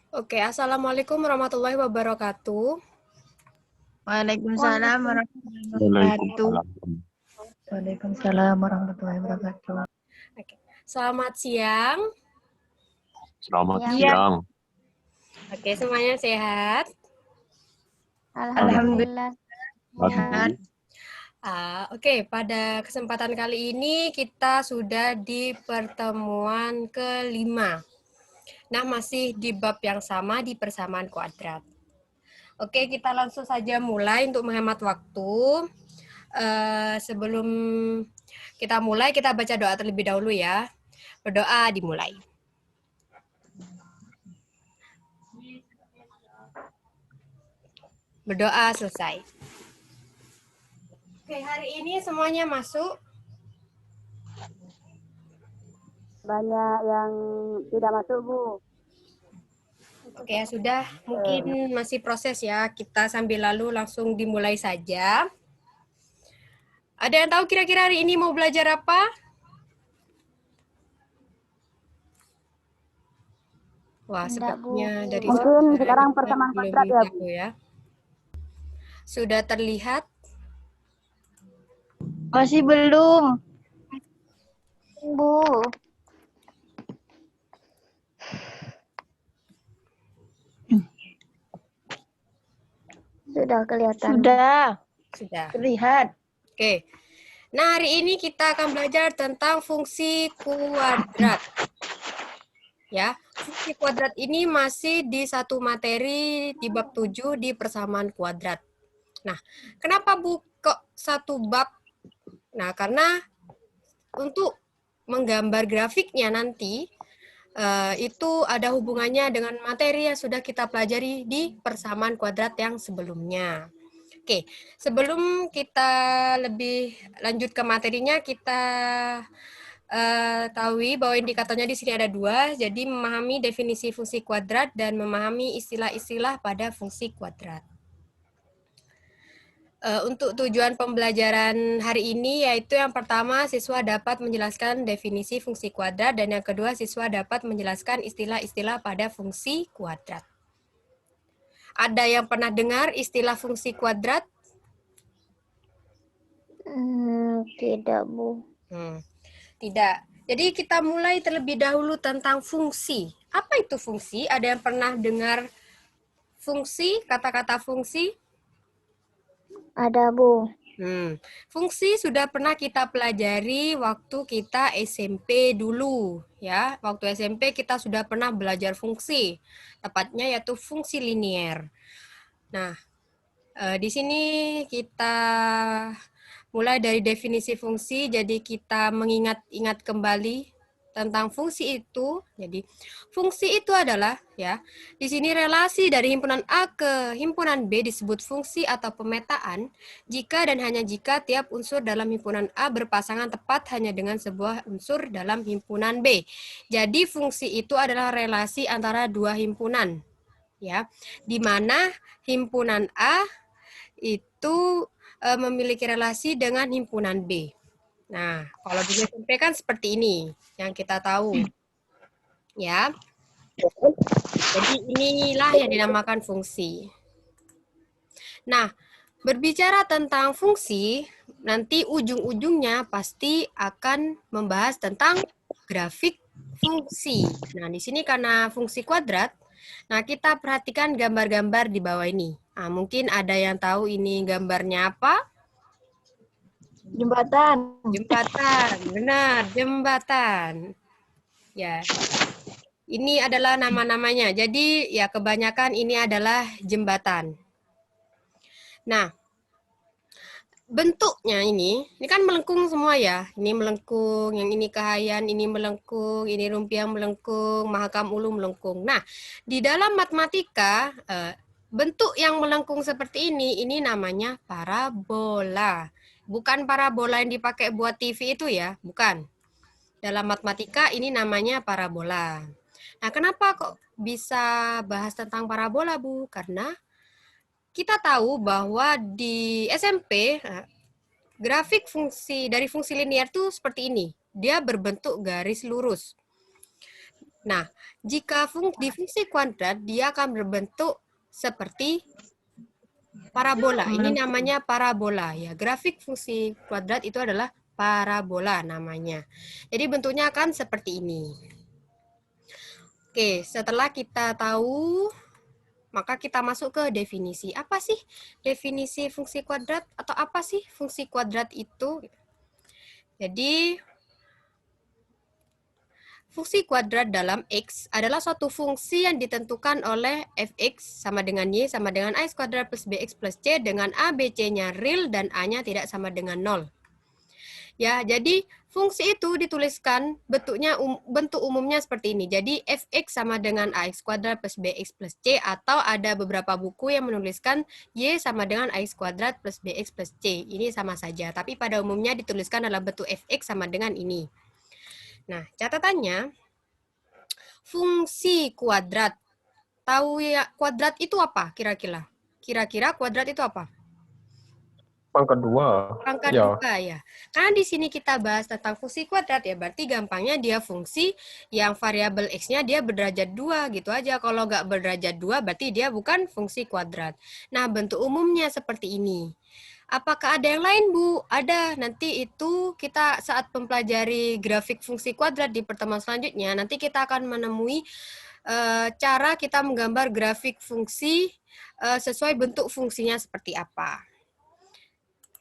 Oke, Assalamualaikum warahmatullahi wabarakatuh. Waalaikumsalam warahmatullahi wabarakatuh. Waalaikumsalam. Waalaikumsalam warahmatullahi wabarakatuh. Oke. Selamat siang. Selamat Iya. siang. Oke, semuanya sehat? Alhamdulillah. Alhamdulillah. Oke, pada kesempatan kali ini kita sudah di pertemuan kelima. Nah, masih di bab yang sama di persamaan kuadrat. Oke, kita langsung saja mulai untuk menghemat waktu. Sebelum kita mulai, kita baca doa terlebih dahulu ya. Berdoa dimulai. Berdoa selesai. Oke, hari ini semuanya masuk. Banyak yang tidak masuk, Bu. Oke, ya sudah. Mungkin masih proses ya. Kita sambil lalu langsung dimulai saja. Ada yang tahu kira-kira hari ini mau belajar apa? Wah, sepertinya dari Mungkin sekarang kita persamaan belum kuadrat ya, Bu. tahu ya. Sudah terlihat? Masih belum, Bu. Sudah kelihatan. Sudah. Terlihat. Oke. Nah, hari ini kita akan belajar tentang fungsi kuadrat. Ya, fungsi kuadrat ini masih di satu materi di bab 7 di persamaan kuadrat. Nah, kenapa Bu kok satu bab? Nah, karena untuk menggambar grafiknya nanti itu ada hubungannya dengan materi yang sudah kita pelajari di persamaan kuadrat yang sebelumnya. Oke, sebelum kita lebih lanjut ke materinya, kita tahu bahwa indikatornya di sini ada dua, jadi memahami definisi fungsi kuadrat dan memahami istilah-istilah pada fungsi kuadrat. Untuk tujuan pembelajaran hari ini yaitu yang pertama siswa dapat menjelaskan definisi fungsi kuadrat dan yang kedua siswa dapat menjelaskan istilah-istilah pada fungsi kuadrat. Ada yang pernah dengar istilah fungsi kuadrat? Tidak, Bu. Tidak. Jadi kita mulai terlebih dahulu tentang fungsi. Apa itu fungsi? Ada yang pernah dengar fungsi, kata-kata fungsi? Ada, Bu. Fungsi sudah pernah kita pelajari waktu kita SMP dulu, ya. Waktu SMP kita sudah pernah belajar fungsi, tepatnya yaitu fungsi linier. Nah, di sini kita mulai dari definisi fungsi, jadi kita mengingat-ingat kembali tentang fungsi itu. Jadi fungsi itu adalah ya di sini relasi dari himpunan A ke himpunan B disebut fungsi atau pemetaan jika dan hanya jika tiap unsur dalam himpunan A berpasangan tepat hanya dengan sebuah unsur dalam himpunan B. Jadi fungsi itu adalah relasi antara dua himpunan ya, di mana himpunan A itu memiliki relasi dengan himpunan B. Nah, kalau di SMP kan seperti ini yang kita tahu. Ya. Jadi inilah yang dinamakan fungsi. Nah, berbicara tentang fungsi, nanti ujung-ujungnya pasti akan membahas tentang grafik fungsi. Nah, di sini karena fungsi kuadrat, nah kita perhatikan gambar-gambar di bawah ini. Nah, mungkin ada yang tahu ini gambarnya apa? Jembatan. Jembatan, benar, jembatan. Ya, ini adalah nama-namanya. Jadi ya kebanyakan ini adalah jembatan. Nah, bentuknya ini kan melengkung semua ya. Ini melengkung, yang ini Kahayan, ini melengkung, ini Rumpiang melengkung, Mahakam Ulu melengkung. Nah, di dalam matematika, bentuk yang melengkung seperti ini namanya parabola. Bukan parabola yang dipakai buat TV itu ya, bukan. Dalam matematika ini namanya parabola. Nah, kenapa kok bisa bahas tentang parabola, Bu? Karena kita tahu bahwa di SMP, grafik fungsi dari fungsi linier itu seperti ini. Dia berbentuk garis lurus. Nah, jika di fungsi kuadrat, dia akan berbentuk seperti parabola. Ini namanya parabola ya. Grafik fungsi kuadrat itu adalah parabola namanya. Jadi bentuknya akan seperti ini. Oke, setelah kita tahu, maka kita masuk ke definisi. Apa sih definisi fungsi kuadrat? Atau apa sih fungsi kuadrat itu? Jadi, fungsi kuadrat dalam X adalah suatu fungsi yang ditentukan oleh fx sama dengan y sama dengan a kuadrat plus bx plus c dengan a, b, c-nya real dan a-nya tidak sama dengan 0. Ya, jadi fungsi itu dituliskan bentuk umumnya seperti ini. Jadi fx sama dengan ax kuadrat plus bx plus c, atau ada beberapa buku yang menuliskan y sama dengan ax kuadrat plus bx plus c. Ini sama saja, tapi pada umumnya dituliskan dalam bentuk fx sama dengan ini. Nah, catatannya, fungsi kuadrat. Tahu ya kuadrat itu apa kira-kira? Kira-kira kuadrat itu apa? Pangkat 2. Pangkat Ya. 2 ya. Karena di sini kita bahas tentang fungsi kuadrat ya, berarti gampangnya dia fungsi yang variabel x-nya dia berderajat 2 gitu aja. Kalau nggak berderajat 2 berarti dia bukan fungsi kuadrat. Nah, bentuk umumnya seperti ini. Apakah ada yang lain, Bu? Ada. Nanti itu kita saat mempelajari grafik fungsi kuadrat di pertemuan selanjutnya, nanti kita akan menemui cara kita menggambar grafik fungsi sesuai bentuk fungsinya seperti apa.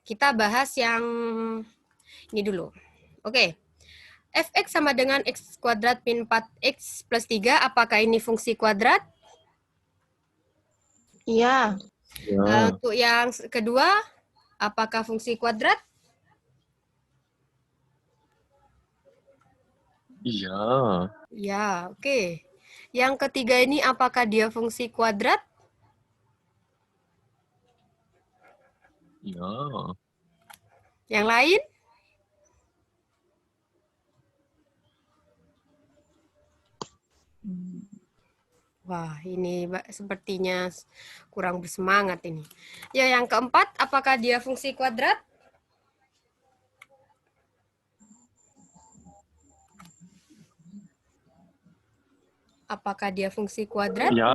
Kita bahas yang ini dulu. Oke. Fx sama dengan x kuadrat min 4x plus 3. Apakah ini fungsi kuadrat? Iya. Ya. Untuk yang kedua, apakah fungsi kuadrat? Iya. Ya, oke. Yang ketiga ini, apakah dia fungsi kuadrat? Iya. Yang lain? Wah, ini sepertinya kurang bersemangat ini. Ya, yang keempat, apakah dia fungsi kuadrat? Apakah dia fungsi kuadrat? Iya.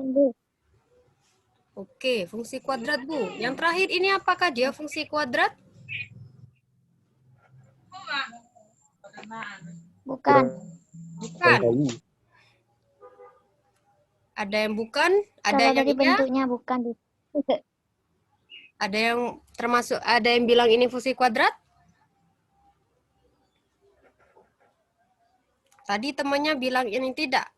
Oke, fungsi kuadrat, Bu. Yang terakhir ini apakah dia fungsi kuadrat? Bukan. Bukan. Ada yang bukan, ada Kalau yang dari iya, bentuknya bukan. ada yang termasuk, ada yang bilang ini fungsi kuadrat? Tadi temannya bilang ini tidak.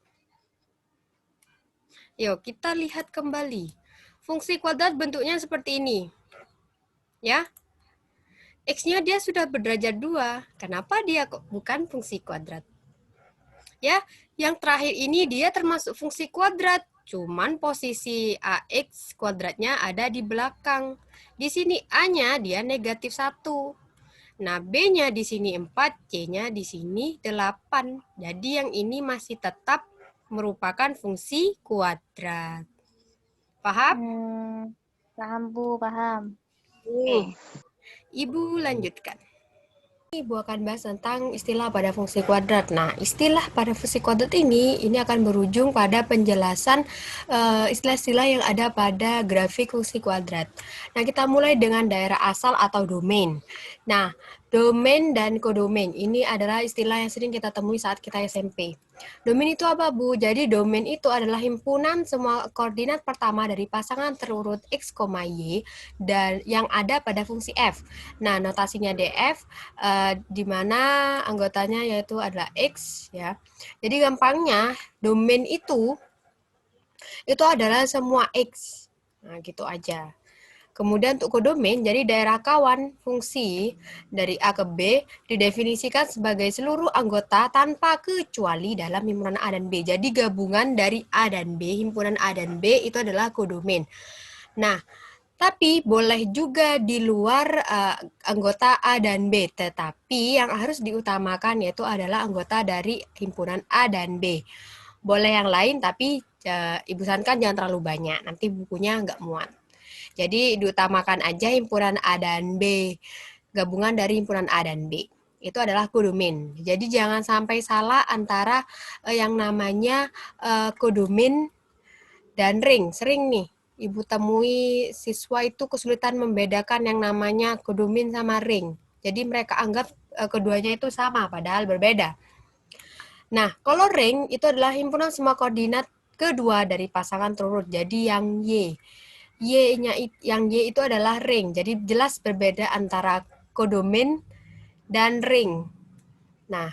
Yuk, kita lihat kembali. Fungsi kuadrat bentuknya seperti ini. Ya. X-nya dia sudah berderajat 2. Kenapa dia kok bukan fungsi kuadrat? Ya, yang terakhir ini dia termasuk fungsi kuadrat. Cuman posisi AX kuadratnya ada di belakang. Di sini A-nya dia negatif 1. Nah, B-nya di sini 4, C-nya di sini 8. Jadi yang ini masih tetap merupakan fungsi kuadrat. Paham? Paham, Bu, paham. Ibu lanjutkan. Ibu akan bahas tentang istilah pada fungsi kuadrat. Nah, istilah pada fungsi kuadrat ini akan berujung pada penjelasan istilah-istilah yang ada pada grafik fungsi kuadrat. Nah, kita mulai dengan daerah asal atau domain. Nah, domain dan kodomain ini adalah istilah yang sering kita temui saat kita SMP. Domain itu apa, Bu? Jadi domain itu adalah himpunan semua koordinat pertama dari pasangan terurut X, Y dan yang ada pada fungsi F. Nah, notasinya DF di mana anggotanya yaitu adalah X ya. Jadi gampangnya domain itu adalah semua X. Nah, gitu aja. Kemudian untuk kodomain, jadi daerah kawan fungsi dari A ke B didefinisikan sebagai seluruh anggota tanpa kecuali dalam himpunan A dan B. Jadi gabungan dari A dan B, himpunan A dan B itu adalah kodomain. Nah, tapi boleh juga di luar anggota A dan B, tetapi yang harus diutamakan yaitu adalah anggota dari himpunan A dan B. Boleh yang lain, tapi Ibu sarankan jangan terlalu banyak, nanti bukunya nggak muat. Jadi diutamakan aja himpunan A dan B, gabungan dari himpunan A dan B. itu adalah kodomin. Jadi jangan sampai salah antara yang namanya kodomin dan ring. Sering nih Ibu temui siswa itu kesulitan membedakan yang namanya kodomin sama ring. Jadi mereka anggap keduanya itu sama, padahal berbeda. Nah, kalau ring itu adalah himpunan semua koordinat kedua dari pasangan terurut. Jadi yang Y. Yang Y itu adalah ring. Jadi jelas berbeda antara kodomin dan ring. Nah,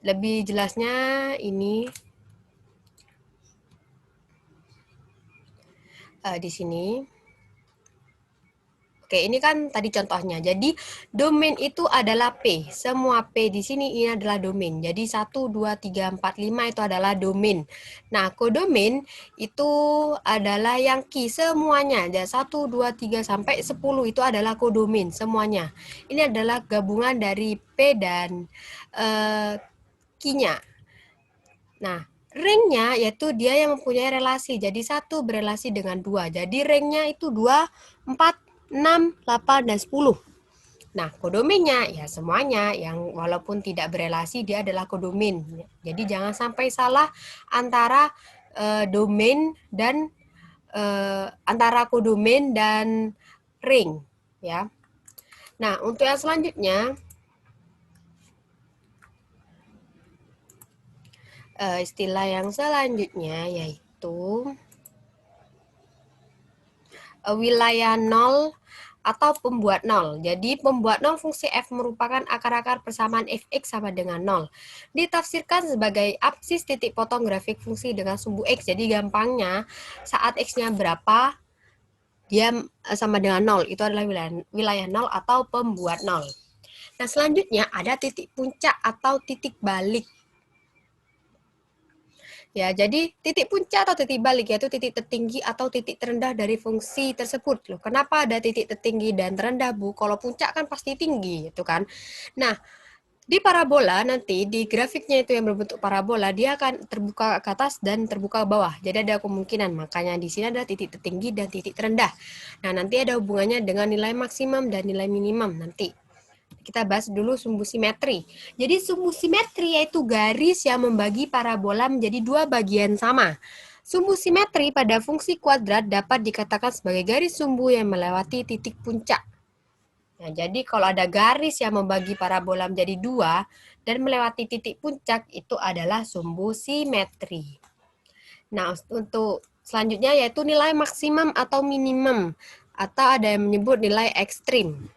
lebih jelasnya ini di sini. Oke, ini kan tadi contohnya. Jadi domain itu adalah P. Semua P di sini ini adalah domain. Jadi 1, 2, 3, 4, 5 itu adalah domain. Nah, kodomain itu adalah yang key semuanya. Jadi 1, 2, 3 sampai 10 itu adalah kodomain semuanya. Ini adalah gabungan dari P dan key-nya. Nah, ringnya yaitu dia yang mempunyai relasi. Jadi 1 berelasi dengan 2. Jadi ringnya itu 2, 4, 6, 8, dan 10. Nah, kodominnya ya semuanya yang walaupun tidak berelasi dia adalah kodomin. Jadi jangan sampai salah antara domain dan antara kodomin dan ring ya. Nah, untuk yang selanjutnya istilah yang selanjutnya yaitu wilayah nol atau pembuat nol. Jadi pembuat nol fungsi f merupakan akar-akar persamaan fx sama dengan 0. Ditafsirkan sebagai absis titik potong grafik fungsi dengan sumbu x. Jadi gampangnya saat x-nya berapa, dia sama dengan 0. Itu adalah wilayah nol atau pembuat nol. Nah, selanjutnya ada titik puncak atau titik balik. Ya, jadi titik puncak atau titik balik yaitu titik tertinggi atau titik terendah dari fungsi tersebut. Loh, kenapa ada titik tertinggi dan terendah, Bu? Kalau puncak kan pasti tinggi, gitu kan. Nah, di parabola nanti, di grafiknya itu yang berbentuk parabola, dia akan terbuka ke atas dan terbuka ke bawah. Jadi ada kemungkinan, makanya di sini ada titik tertinggi dan titik terendah. Nah, nanti ada hubungannya dengan nilai maksimum dan nilai minimum nanti. Kita bahas dulu sumbu simetri. Jadi sumbu simetri yaitu garis yang membagi parabola menjadi dua bagian sama. Sumbu simetri pada fungsi kuadrat dapat dikatakan sebagai garis sumbu yang melewati titik puncak. Nah, jadi kalau ada garis yang membagi parabola menjadi dua dan melewati titik puncak itu adalah sumbu simetri. Nah, untuk selanjutnya yaitu nilai maksimum atau minimum atau ada yang menyebut nilai ekstrim.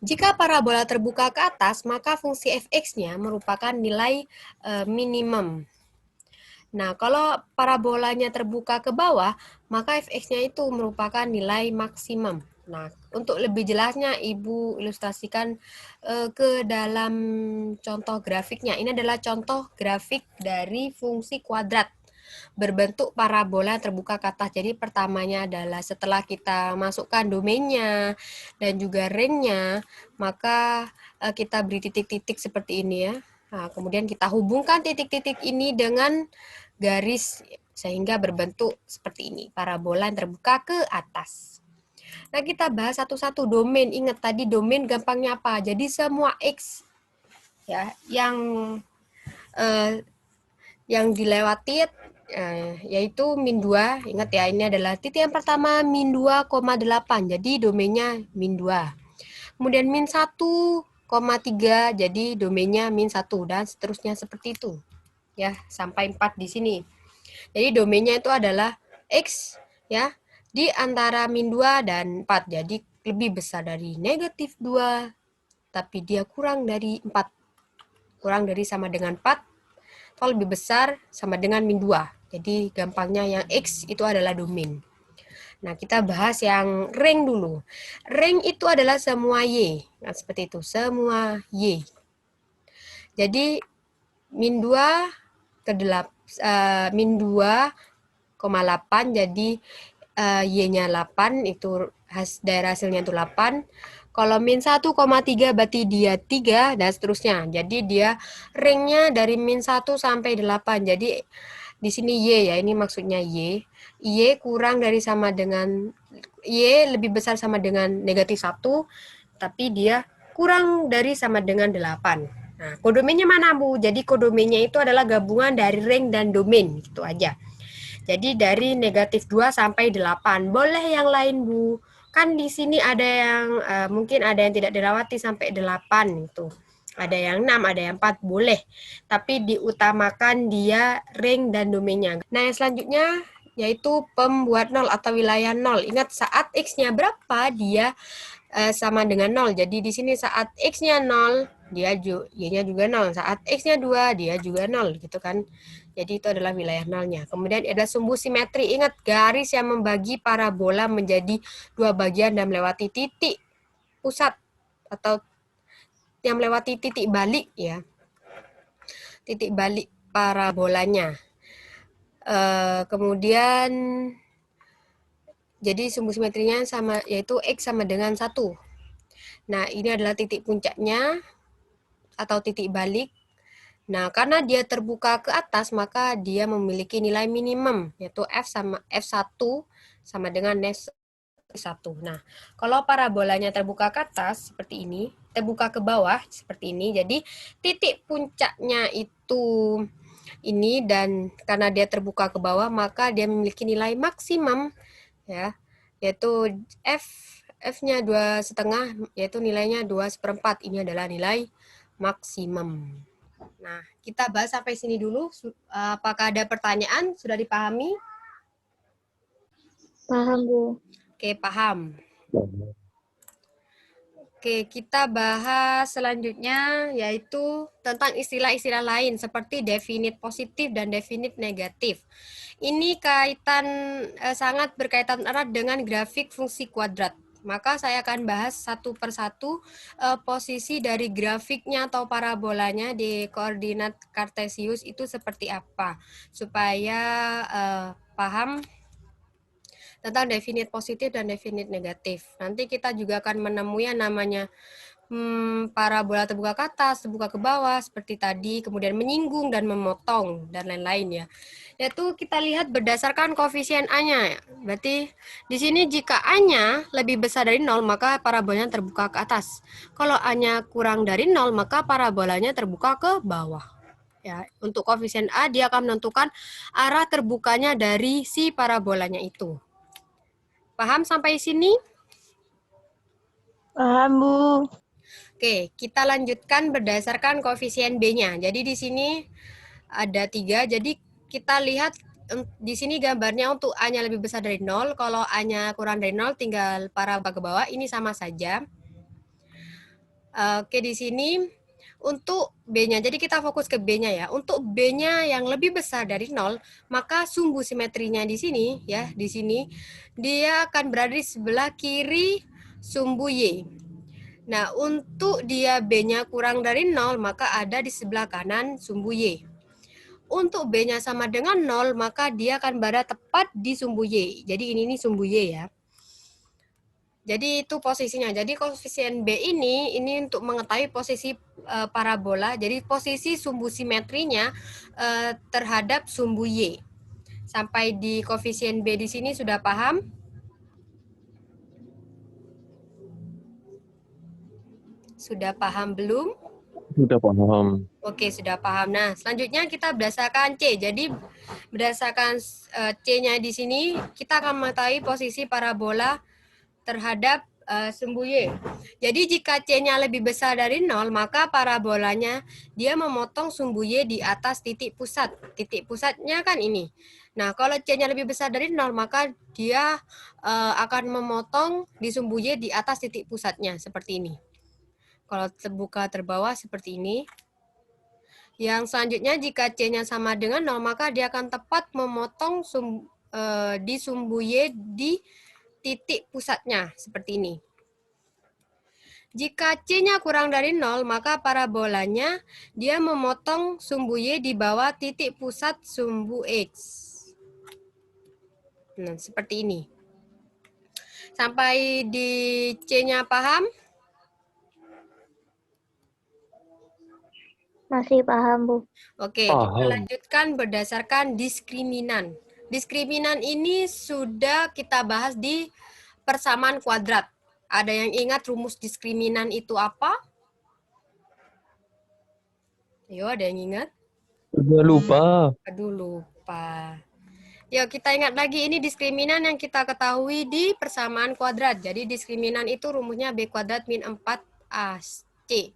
Jika parabola terbuka ke atas, maka fungsi fx-nya merupakan nilai minimum. Nah, kalau parabolanya terbuka ke bawah, maka fx-nya itu merupakan nilai maksimum. Nah, untuk lebih jelasnya, Ibu ilustrasikan ke dalam contoh grafiknya. Ini adalah contoh grafik dari fungsi kuadrat berbentuk parabola terbuka ke atas. Jadi pertamanya adalah setelah kita masukkan domainnya dan juga ringnya, maka kita beri titik-titik seperti ini ya. Nah, kemudian kita hubungkan titik-titik ini dengan garis sehingga berbentuk seperti ini, parabola yang terbuka ke atas. Nah, kita bahas satu-satu domain. Ingat tadi domain gampangnya apa? Jadi semua X ya yang dilewati yaitu min 2. Ingat ya, ini adalah titik yang pertama min 2,8. Jadi domainnya min 2. Kemudian min 1,3. Jadi domainnya min 1 dan seterusnya seperti itu. Ya, sampai 4 di sini. Jadi domainnya itu adalah X ya di antara min 2 dan 4. Jadi lebih besar dari negatif 2 tapi dia kurang dari 4. Kurang dari sama dengan 4 atau lebih besar sama dengan min 2. Jadi gampangnya yang X itu adalah domain. Nah, kita bahas yang ring dulu. Ring itu adalah semua Y. Nah, seperti itu, semua Y. Jadi min 2 ke 8, min 2,8 jadi Y-nya 8 itu daerah hasilnya itu 8. Kalau min 1,3 berarti dia 3 dan seterusnya. Jadi dia ringnya dari min 1 sampai 8. Jadi di sini Y ya, ini maksudnya Y. Y kurang dari sama dengan Y lebih besar sama dengan negatif 1, tapi dia kurang dari sama dengan 8. Nah, kodomennya mana, Bu? Jadi kodomennya itu adalah gabungan dari ring dan domain, gitu aja. Jadi dari negatif 2 sampai 8. Boleh yang lain, Bu. Kan di sini ada yang mungkin ada yang tidak dilewati sampai 8 gitu. Ada yang 6, ada yang 4, boleh. Tapi diutamakan dia ring dan domainnya. Nah, yang selanjutnya yaitu pembuat 0 atau wilayah 0. Ingat saat X-nya berapa, dia sama dengan 0. Jadi di sini saat X-nya 0, Y-nya juga 0. Saat X-nya 2, dia juga 0 gitu kan. Jadi itu adalah wilayah 0-nya. Kemudian ada sumbu simetri. Ingat garis yang membagi parabola menjadi 2 bagian dan melewati titik pusat atau yang melewati titik balik ya. Titik balik parabolanya. Kemudian jadi sumbu simetrinya sama, yaitu X sama dengan 1. Nah, ini adalah titik puncaknya atau titik balik. Nah, karena dia terbuka ke atas, maka dia memiliki nilai minimum, yaitu F1 sama dengan F1. Nah, kalau parabolanya terbuka ke atas, seperti ini, terbuka ke bawah, seperti ini, jadi titik puncaknya itu ini, dan karena dia terbuka ke bawah, maka dia memiliki nilai maksimum, ya, yaitu F-nya 2,5, yaitu nilainya 2/4. Ini adalah nilai maksimum. Nah, kita bahas sampai sini dulu. Apakah ada pertanyaan? Sudah dipahami? Paham, Bu. Oke, paham. Oke, kita bahas selanjutnya yaitu tentang istilah-istilah lain seperti definite positif dan definite negatif. Ini sangat berkaitan erat dengan grafik fungsi kuadrat. Maka saya akan bahas satu persatu posisi dari grafiknya atau parabolanya di koordinat kartesius itu seperti apa, supaya paham tentang definite positif dan definite negatif. Nanti kita juga akan menemui yang namanya parabola terbuka ke atas, terbuka ke bawah, seperti tadi, kemudian menyinggung dan memotong, dan lain-lain ya. Yaitu kita lihat berdasarkan koefisien A-nya. Berarti di sini jika A-nya lebih besar dari 0, maka parabolanya terbuka ke atas. Kalau A-nya kurang dari 0, maka parabolanya terbuka ke bawah. Ya, untuk koefisien A, dia akan menentukan arah terbukanya dari si parabolanya itu. Paham sampai sini? Paham, Bu. Oke, kita lanjutkan berdasarkan koefisien B-nya. Jadi di sini ada 3. Jadi kita lihat di sini gambarnya untuk A-nya lebih besar dari 0. Kalau A-nya kurang dari 0, tinggal parabola ke bawah. Ini sama saja. Oke, di sini untuk B-nya. Jadi kita fokus ke B-nya ya. Untuk B-nya yang lebih besar dari 0, maka sumbu simetrinya di sini ya, di sini dia akan berada di sebelah kiri sumbu Y. Nah, untuk dia B-nya kurang dari 0, maka ada di sebelah kanan sumbu Y. Untuk B-nya sama dengan 0, maka dia akan berada tepat di sumbu Y. Jadi ini sumbu Y ya. Jadi itu posisinya. Jadi koefisien B ini untuk mengetahui posisi parabola. Jadi posisi sumbu simetrinya terhadap sumbu Y. Sampai di koefisien B di sini sudah paham? Sudah paham belum? Sudah paham. Oke, sudah paham. Nah, selanjutnya kita berdasarkan C. Jadi berdasarkan C-nya di sini, kita akan mengetahui posisi parabola terhadap sumbu Y. Jadi jika C-nya lebih besar dari 0, maka parabolanya dia memotong sumbu Y di atas titik pusat. Titik pusatnya kan ini. Nah, kalau C-nya lebih besar dari 0, maka dia akan memotong di sumbu Y di atas titik pusatnya, seperti ini. Kalau terbuka terbawah seperti ini. Yang selanjutnya jika C-nya sama dengan 0, maka dia akan tepat memotong di sumbu Y di titik pusatnya, seperti ini. Jika C-nya kurang dari 0, maka parabolanya dia memotong sumbu Y di bawah titik pusat sumbu X. Nah, seperti ini. Sampai di C-nya paham? Masih paham, Bu. Oke, kita lanjutkan berdasarkan diskriminan. Diskriminan ini sudah kita bahas di persamaan kuadrat. Ada yang ingat rumus diskriminan itu apa? Ayo, ada yang ingat? Udah lupa. Aduh, lupa. Yuk, kita ingat lagi, ini diskriminan yang kita ketahui di persamaan kuadrat. Jadi, diskriminan itu rumusnya B kuadrat min 4AC.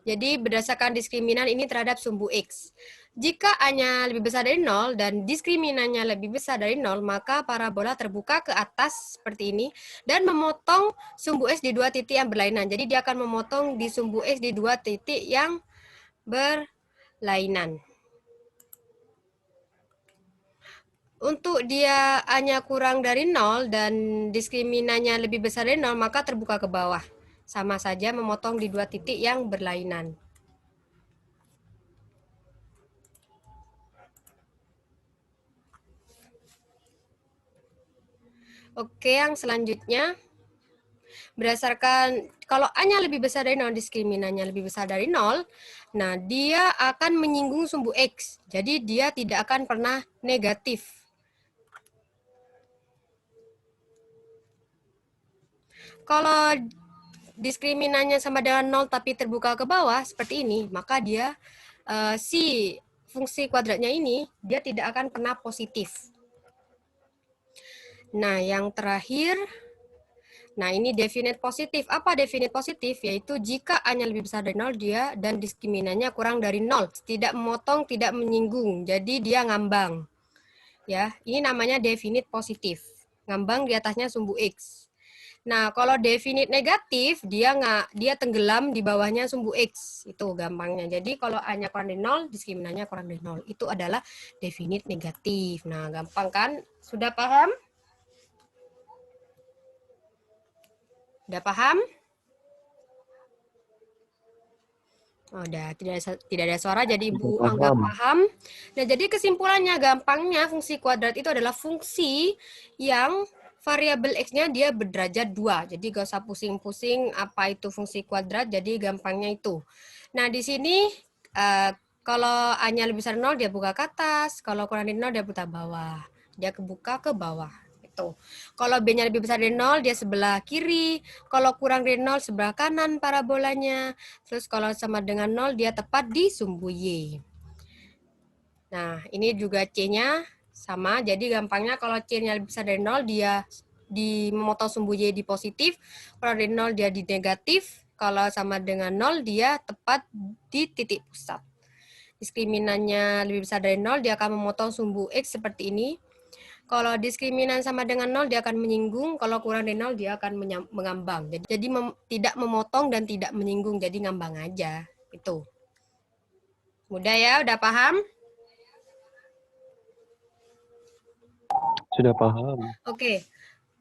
Jadi, berdasarkan diskriminan ini terhadap sumbu X. Jika A-nya lebih besar dari 0 dan diskriminannya lebih besar dari 0, maka parabola terbuka ke atas seperti ini dan memotong sumbu X di dua titik yang berlainan. Jadi, dia akan memotong di sumbu X di dua titik yang berlainan. Untuk dia A-nya kurang dari 0 dan diskriminannya lebih besar dari 0, maka terbuka ke bawah. Sama saja memotong di dua titik yang berlainan. Oke, yang selanjutnya. Berdasarkan, kalau A-nya lebih besar dari 0, diskriminannya lebih besar dari 0, nah dia akan menyinggung sumbu X. Jadi dia tidak akan pernah negatif. Kalau diskriminannya sama dengan 0 tapi terbuka ke bawah, seperti ini, maka dia, si fungsi kuadratnya ini, dia tidak akan pernah positif. Nah, yang terakhir, nah ini definite positif. Apa definite positif? Yaitu jika A-nya lebih besar dari 0, dia dan diskriminannya kurang dari 0. Tidak memotong, tidak menyinggung. Jadi dia ngambang. Ya, ini namanya definite positif. Ngambang di atasnya sumbu X. Nah, kalau definite negatif, dia tenggelam di bawahnya sumbu X. Itu gampangnya. Jadi kalau A-nya kurang dari 0, diskriminannya kurang dari 0. Itu adalah definite negatif. Nah, gampang kan? Sudah paham? Udah paham? Oh, udah tidak ada suara, jadi Ibu Paham. anggap paham. Nah, jadi kesimpulannya gampangnya fungsi kuadrat itu adalah fungsi yang variabel X-nya dia berderajat 2. Jadi gak usah pusing-pusing apa itu fungsi kuadrat, jadi gampangnya itu. Nah, di sini kalau A-nya lebih besar 0, dia buka ke atas. Kalau kurang dari 0, dia putar bawah. Dia kebuka ke bawah. Itu. Kalau B-nya lebih besar dari 0, dia sebelah kiri. Kalau kurang dari 0, sebelah kanan parabolanya. Terus kalau sama dengan 0, dia tepat di sumbu Y. Nah, ini juga C-nya sama. Jadi gampangnya kalau C-nya lebih besar dari 0, dia memotong sumbu Y di positif. Kalau dari 0, dia di negatif. Kalau sama dengan 0, dia tepat di titik pusat. Diskriminannya lebih besar dari 0, dia akan memotong sumbu X seperti ini. Kalau diskriminan sama dengan 0, dia akan menyinggung. Kalau kurang dari 0, dia akan mengambang. Jadi tidak memotong dan tidak menyinggung. Jadi ngambang aja. Itu. Mudah ya? Udah paham? Sudah paham. Oke.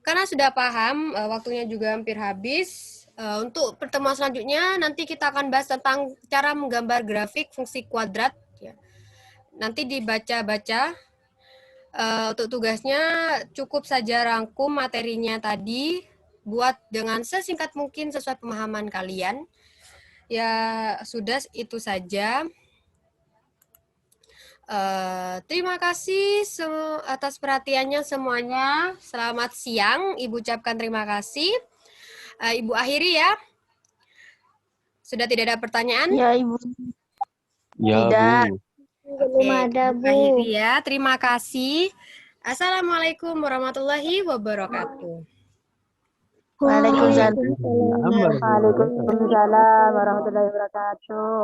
Karena sudah paham, waktunya juga hampir habis. Untuk pertemuan selanjutnya, nanti kita akan bahas tentang cara menggambar grafik fungsi kuadrat. Ya. Nanti dibaca-baca. Untuk tugasnya cukup saja rangkum materinya tadi, buat dengan sesingkat mungkin sesuai pemahaman kalian. Ya sudah itu saja. Terima kasih atas perhatiannya semuanya. Selamat siang, Ibu ucapkan terima kasih. Ibu akhiri ya. Sudah tidak ada pertanyaan? Ya, Ibu. Ya, Tidak. Bu. Belum ada, Ibu Bu. akhiri ya. Terima kasih. Assalamualaikum warahmatullahi wabarakatuh. Waalaikumsalam. Waalaikumsalam warahmatullahi wabarakatuh. Waalaikumsalam warahmatullahi wabarakatuh.